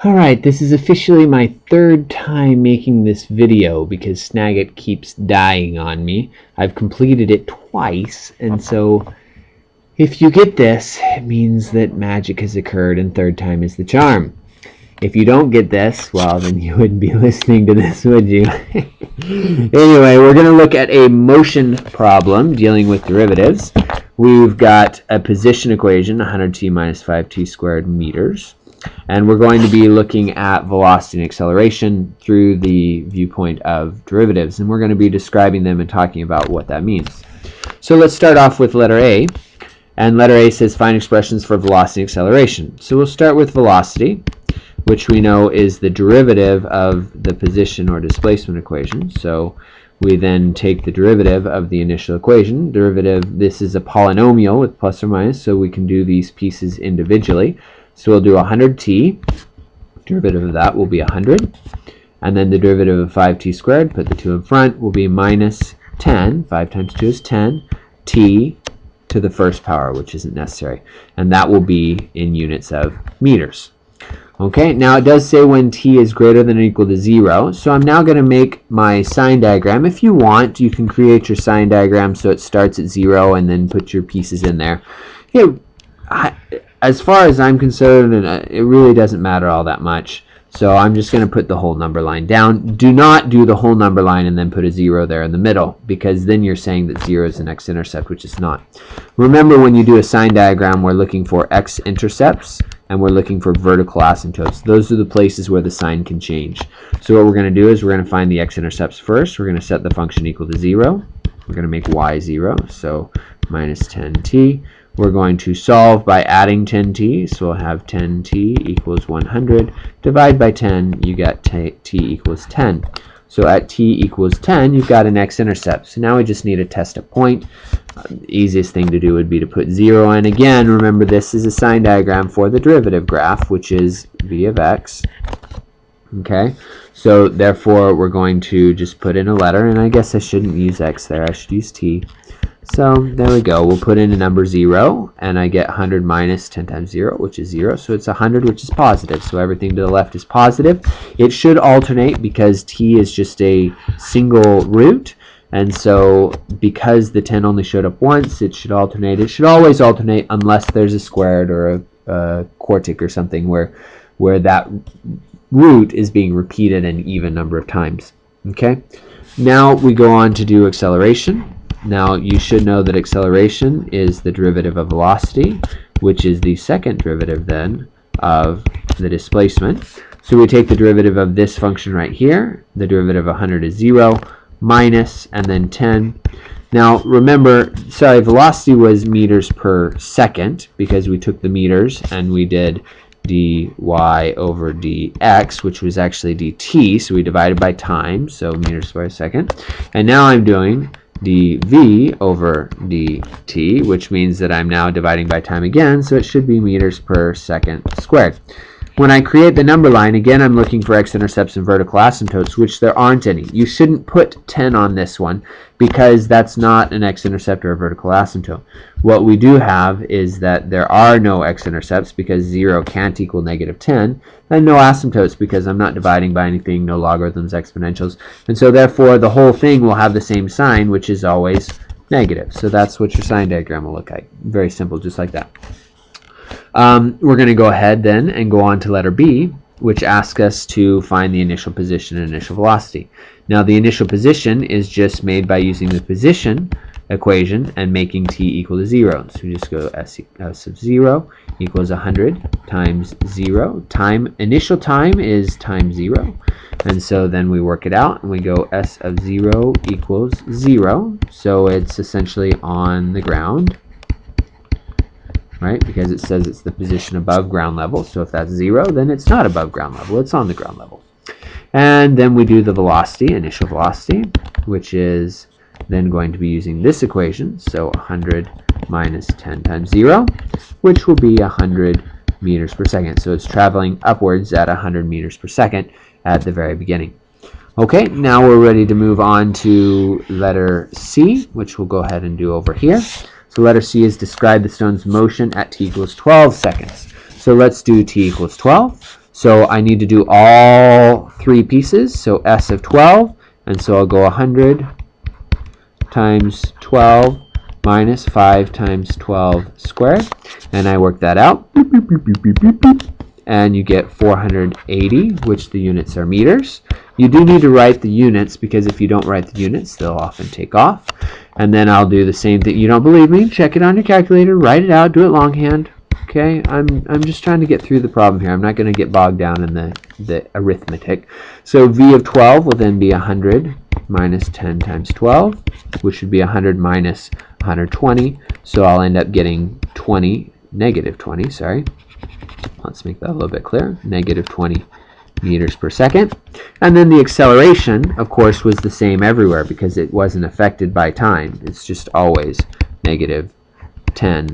Alright, this is officially my third time making this video because Snagit keeps dying on me. I've completed it twice, and so if you get this, it means that magic has occurred and third time is the charm. If you don't get this, well, then you wouldn't be listening to this, would you? Anyway, we're going to look at a motion problem dealing with derivatives. We've got a position equation, 100t minus 5t squared meters. And we're going to be looking at velocity and acceleration through the viewpoint of derivatives. And we're going to be describing them and talking about what that means. So let's start off with letter A. And letter A says find expressions for velocity and acceleration. So we'll start with velocity, which we know is the derivative of the position or displacement equation. So we then take the derivative of the initial equation. Derivative, this is a polynomial with plus or minus, so we can do these pieces individually. So we'll do 100t, derivative of that will be 100, and then the derivative of 5t squared, put the 2 in front, will be minus 10, 5 times 2 is 10, t to the first power, which isn't necessary, and that will be in units of meters. Okay, now it does say when t is greater than or equal to 0, so I'm now going to make my sign diagram. If you want, you can create your sign diagram so it starts at 0 and then put your pieces in there. As far as I'm concerned, it really doesn't matter all that much. So I'm just going to put the whole number line down. Do not do the whole number line and then put a 0 there in the middle, because then you're saying that 0 is an x-intercept, which is not. Remember, when you do a sign diagram, we're looking for x-intercepts and we're looking for vertical asymptotes. Those are the places where the sign can change. So what we're going to do is we're going to find the x-intercepts first. We're going to set the function equal to 0. We're going to make y 0, so minus 10t. We're going to solve by adding 10t, so we'll have 10t equals 100. Divide by 10, you get t equals 10. So at t equals 10, you've got an x-intercept. So now we just need to test a point. The easiest thing to do would be to put 0 in. Again, remember this is a sign diagram for the derivative graph, which is v of x. Okay, so therefore we're going to just put in a letter, and I guess I shouldn't use x there, I should use t. So there we go. We'll put in a number 0, and I get 100 minus 10 times 0, which is 0. So it's 100, which is positive. So everything to the left is positive. It should alternate because t is just a single root. And so because the 10 only showed up once, it should alternate. It should always alternate unless there's a squared or a quartic or something where that root is being repeated an even number of times. Okay. Now we go on to do acceleration. Now you should know that acceleration is the derivative of velocity, which is the second derivative then of the displacement. So we take the derivative of this function right here. The derivative of 100 is 0, minus, and then 10. Now remember, velocity was meters per second because we took the meters and we did dy over dx, which was actually dt, so we divided by time, so meters per second. And now I'm doing dv over dt, which means that I'm now dividing by time again, so it should be meters per second squared. When I create the number line, again, I'm looking for x-intercepts and vertical asymptotes, which there aren't any. You shouldn't put 10 on this one because that's not an x-intercept or a vertical asymptote. What we do have is that there are no x-intercepts because 0 can't equal negative 10, and no asymptotes because I'm not dividing by anything, no logarithms, exponentials. And so therefore the whole thing will have the same sign, which is always negative. So that's what your sign diagram will look like. Very simple, just like that. We're going to go ahead then and go on to letter B, which asks us to find the initial position and initial velocity. Now the initial position is just made by using the position equation and making t equal to 0. So we just go s of 0 equals 100 times 0. Initial time is time 0. And so then we work it out and we go s of 0 equals 0. So it's essentially on the ground. Right, because it says it's the position above ground level. So if that's 0, then it's not above ground level, it's on the ground level. And then we do the velocity, initial velocity, which is then going to be using this equation. So 100 minus 10 times 0, which will be 100 meters per second. So it's traveling upwards at 100 meters per second at the very beginning. Okay, now we're ready to move on to letter C, which we'll go ahead and do over here. So letter C is describe the stone's motion at t equals 12 seconds. So let's do t equals 12. So I need to do all 3 pieces, so S of 12, and so I'll go 100 times 12 minus 5 times 12 squared, and I work that out, and you get 480, which the units are meters. You do need to write the units, because if you don't write the units, they'll often take off. And then I'll do the same thing. You don't believe me? Check it on your calculator, write it out, do it longhand. Okay, I'm just trying to get through the problem here. I'm not going to get bogged down in the arithmetic. So V of 12 will then be 100 minus 10 times 12, which would be 100 minus 120. So I'll end up getting negative 20, sorry. Let's make that a little bit clearer. Negative 20 meters per second. And then the acceleration, of course, was the same everywhere because it wasn't affected by time. It's just always negative 10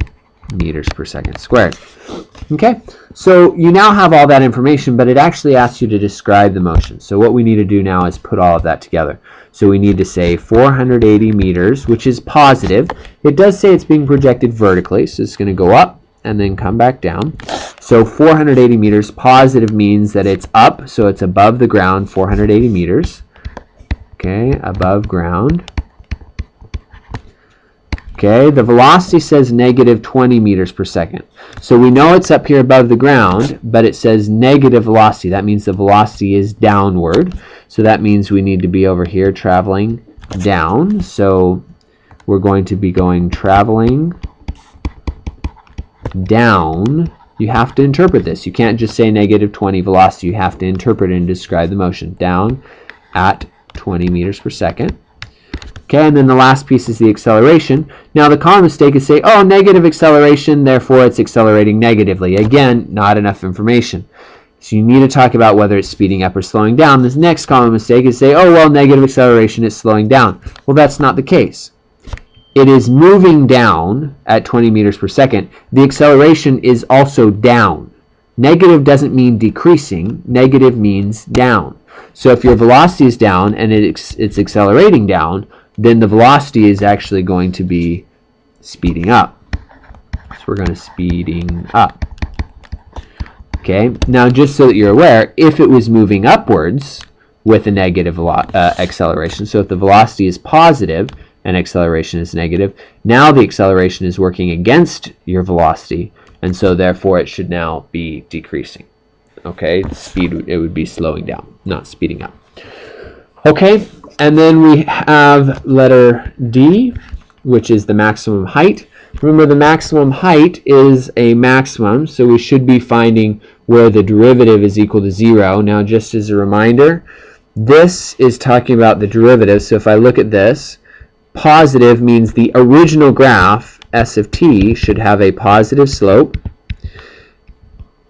meters per second squared. Okay, so you now have all that information, but it actually asks you to describe the motion. So what we need to do now is put all of that together. So we need to say 480 meters, which is positive. It does say it's being projected vertically, so it's going to go up and then come back down. So 480 meters, positive means that it's up, so it's above the ground, 480 meters. Okay, above ground. Okay, the velocity says negative 20 meters per second. So we know it's up here above the ground, but it says negative velocity. That means the velocity is downward. So that means we need to be over here traveling down. So we're going to be going traveling down. You have to interpret this. You can't just say negative 20 velocity. You have to interpret it and describe the motion. Down at 20 meters per second. Okay, and then the last piece is the acceleration. Now the common mistake is say, oh, negative acceleration, therefore it's accelerating negatively. Again, not enough information. So you need to talk about whether it's speeding up or slowing down. This next common mistake is say, oh, well, negative acceleration is slowing down. Well, that's not the case. It is moving down at 20 meters per second. The acceleration is also down. Negative doesn't mean decreasing. Negative means down. So if your velocity is down and it's accelerating down, then the velocity is actually going to be speeding up. So we're going to speeding up. Okay, now just so that you're aware, if it was moving upwards with a negative acceleration, so if the velocity is positive and acceleration is negative, now the acceleration is working against your velocity, and so therefore it should now be decreasing. Okay, speed, it would be slowing down, not speeding up. Okay, and then we have letter D, which is the maximum height. Remember, the maximum height is a maximum, so we should be finding where the derivative is equal to 0. Now, just as a reminder, this is talking about the derivative. So if I look at this, positive means the original graph, S of t, should have a positive slope.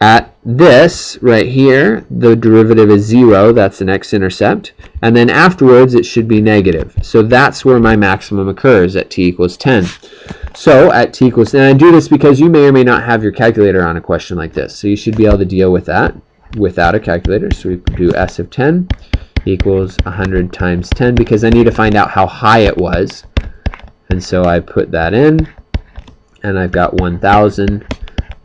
At this right here, the derivative is 0, that's an x-intercept, and then afterwards it should be negative. So that's where my maximum occurs at t equals 10. So at t equals, and I do this because you may or may not have your calculator on a question like this, so you should be able to deal with that without a calculator. So we do S of 10 equals 100 times 10, because I need to find out how high it was, and so I put that in, and I've got 1,000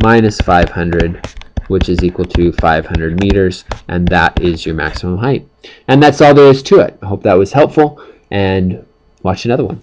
minus 500, which is equal to 500 meters, and that is your maximum height. And that's all there is to it. I hope that was helpful, and watch another one.